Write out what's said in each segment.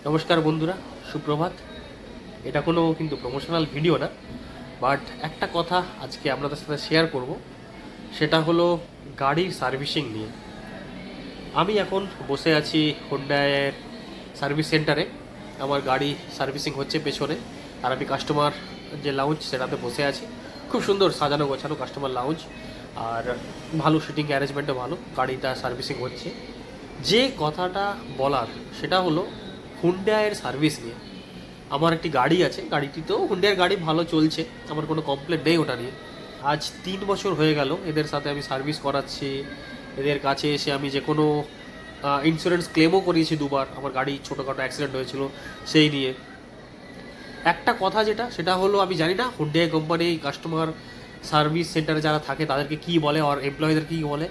নমস্কার বন্ধুরা, সুপ্রভাত। এটা কোনো কিন্তু প্রমোশনাল ভিডিও না, বাট একটা কথা আজকে আপনাদের সাথে শেয়ার করব। সেটা হলো গাড়ির সার্ভিসিং নিয়ে। আমি এখন বসে আছি হোন্ডায়ের সার্ভিস সেন্টারে। আমার গাড়ি সার্ভিসিং হচ্ছে পেছনে, আর আমি কাস্টমার যে লাউঞ্জ সেটাতে বসে আছি। খুব সুন্দর সাজানো গোছানো কাস্টমার লাউঞ্জ, আর ভালো সিটিং অ্যারেঞ্জমেন্টও ভালো। গাড়িটা সার্ভিসিং হচ্ছে। যে কথাটা বলার সেটা হলো হুন্ডাইয়ের সার্ভিস নিয়ে। আমার একটি গাড়ি আছে, গাড়িটিতেও হুন্ডাইয়ের গাড়ি ভালো চলছে, আমার কোনো কমপ্লেন নেই ওটা নিয়ে। আজ 3 বছর হয়ে গেল এদের সাথে আমি সার্ভিস করাচ্ছি। এদের কাছে এসে আমি যে কোনো ইন্স্যুরেন্স ক্লেমও করিয়েছি 2বার। আমার গাড়ি ছোটোখাটো অ্যাক্সিডেন্ট হয়েছিল সেই নিয়ে। একটা কথা সেটা হলো, আমি জানি না হুন্ডাই কোম্পানি কাস্টমার সার্ভিস সেন্টারে যারা থাকে তাদেরকে কী বলে আর এমপ্লয়ীদের কী বলে।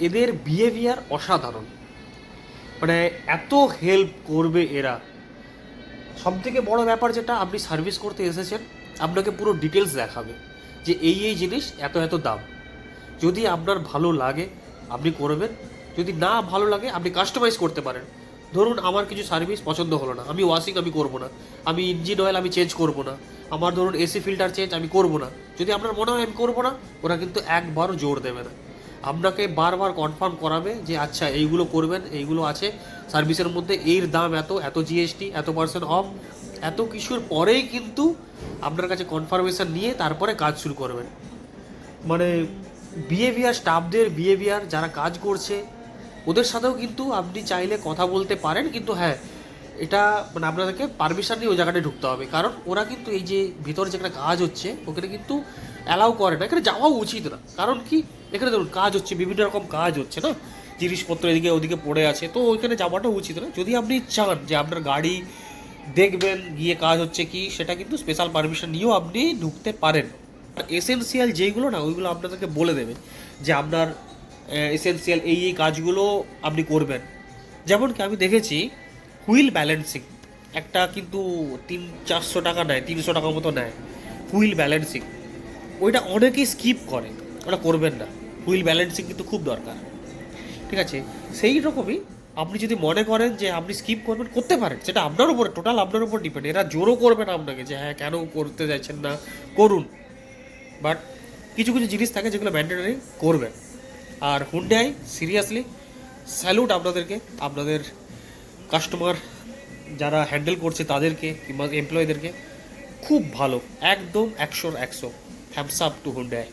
এদের বিহেভিয়ার অসাধারণ, মানে এত হেল্প করবে এরা। সবথেকে বড় ব্যাপার যেটা, আপনি সার্ভিস করতে এসেছেন, আপনাকে পুরো ডিটেলস দেখাবে যে এই জিনিস এত এত দাম। যদি আপনার ভালো লাগে আপনি করবেন, যদি না ভালো লাগে আপনি কাস্টমাইজ করতে পারেন। ধরুন আমার কিছু সার্ভিস পছন্দ হলো না, আমি ওয়াশিং আমি করবো না, আমি ইঞ্জিন অয়েল আমি চেঞ্জ করবো না, আমার ধরুন এসি ফিল্টার চেঞ্জ আমি করবো না। যদি আপনার মনে হয় আমি করবো না, ওরা কিন্তু একবারও জোর দেবে না। আপনাকে বারবার কনফার্ম করাবে যে আচ্ছা এইগুলো করবেন, এইগুলো আছে সার্ভিসের মধ্যে, এর দাম এত, এত জিএসটি, এত পার্সেন্ট অফ, এত কিছুর পরেই কিন্তু আপনার কাছে কনফার্মেশন নিয়ে তারপরে কাজ শুরু করবেন। মানে বিহেভিয়ার, স্টাফদের বিহেভিয়ার, যারা কাজ করছে ওদের সাথেও কিন্তু আপনি চাইলে কথা বলতে পারেন, কিন্তু হ্যাঁ এটা মানে আপনাদেরকে পারমিশন নিয়ে ওই জায়গাটায় ঢুকতে হবে। কারণ ওরা কিন্তু এই যে ভিতরে যেখানে কাজ হচ্ছে ওখানে কিন্তু অ্যালাউ করে না, এখানে যাওয়াও উচিত না। কারণ কি, এখানে ধরুন কাজ হচ্ছে, বিভিন্ন রকম কাজ হচ্ছে না, জিনিসপত্র এদিকে ওদিকে পড়ে আছে, তো ওইখানে যাওয়াটা উচিত না। যদি আপনি চান যে আপনার গাড়ি দেখবেন গিয়ে কাজ হচ্ছে কি, সেটা কিন্তু স্পেশাল পারমিশন নিয়েও আপনি ঢুকতে পারেন। এসেনশিয়াল যেইগুলো না ওইগুলো আপনাদেরকে বলে দেবে যে আপনার এসেনশিয়াল এই কাজগুলো আপনি করবেন। যেমন কি আমি দেখেছি হুইল ব্যালেন্সিং, একটা কিন্তু 300-400 টাকা নেয়, 300 টাকার মতো নেয় হুইল ব্যালেন্সিং। ওইটা অনেকেই স্কিপ করে, ওটা করবেন না। হুইল ব্যালেন্সিং কিন্তু খুব দরকার, ঠিক আছে? সেই রকমই আপনি যদি মনে করেন যে আপনি স্কিপ করবেন, করতে পারেন, সেটা আপনার উপরে, টোটাল আপনার উপর ডিপেন্ড। এরা জোরও করবে না আপনাকে যে হ্যাঁ কেন করতে চাইছেন না, করুন। বাট কিছু কিছু জিনিস থাকে যেগুলো ম্যান্ডেটরি করবেন। আর হুন্ডাই সিরিয়াসলি স্যালুট আপনাদেরকে, আপনাদের কাস্টমার যারা হ্যান্ডেল করছে তাদেরকে কিংবা এমপ্লয়ীদেরকে। খুব ভালো, একদম 100-100 থ্যাম্পস আপ টু হুন্ডাই।